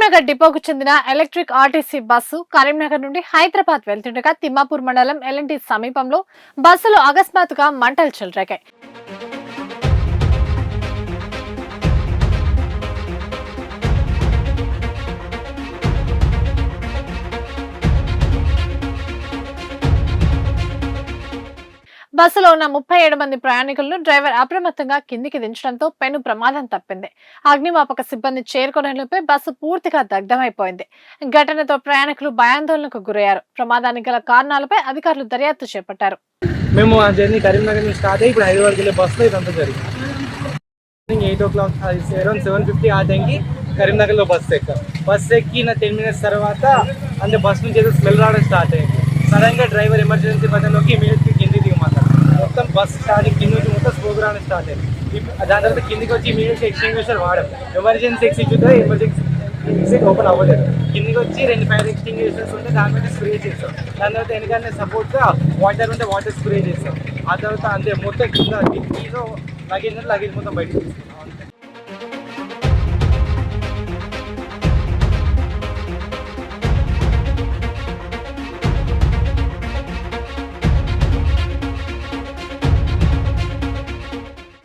కరీంనగర్ డిపోకు చెందిన electric RTC bus Karimnagar నుండి హైదరాబాద్ వెళ్తుండగా తిమ్మాపూర్ మండలం ఎల్ఎన్టీ సమీపంలో బస్సులో అకస్మాత్తుగా మంటలు చెలరేగాయి. బస్సులో ఉన్న 37 మంది ప్రయాణికులను డ్రైవర్ అప్రమత్తంగా కిందికి దించడంతో పెను ప్రమాదం తప్పింది. అగ్నిమాపక సిబ్బంది చేరుకునేలోపే బస్సు పూర్తిగా దగ్ధమైపోయింది. ఘటనతో ప్రయాణికులు భయాందోళనకు గురయ్యారు. ప్రమాదానికి గల కారణాలపై అధికారులు దర్యాప్తు చేపట్టారు. మేము ఆ జర్నీ కరీంనగర్ నుంచి స్టార్ట్ అయ్యి ఇప్పుడు హైదరాబాద్ వెళ్ళే బస్సులో ఇదంతా జరిగింది. 8 o'clock అరౌండ్ 7:50 ఆ టైంకి కరీంనగర్లో బస్సు ఎక్కిన 10 minutes తర్వాత అంటే బస్ నుంచి ఏదో స్మెల్ రావడం స్టార్ట్ అయింది. సడన్గా డ్రైవర్ ఎమర్జెన్సీ బటన్లోకి ఇమీడియట్గా కింది దిగమన్నారు. మొత్తం బస్ స్టార్టింగ్ కింద నుంచి మొత్తం స్మోక్ రావడం స్టార్ట్ అయింది. దాని తర్వాత కిందికి వచ్చి ఇమీడియట్గా ఎక్స్టింగ్విషర్ వాడాం. ఎమర్జెన్సీ ఎగ్జిట్ చూస్తే ఎమర్జెన్సీ ఎగ్జిట్ ఓపెన్ అవ్వలేదు. కిందికి వచ్చి 2 ఫైర్ ఎక్స్టింగ్విషర్స్ ఉంటే దాని మీద స్ప్రే చేస్తాం. దాని తర్వాత వెనకాల సపోర్ట్గా వాటర్ ఉంటే వాటర్ స్ప్రే చేస్తాం. ఆ తర్వాత అంతే మొత్తం కింద లగేజ్ మొత్తం బయటకు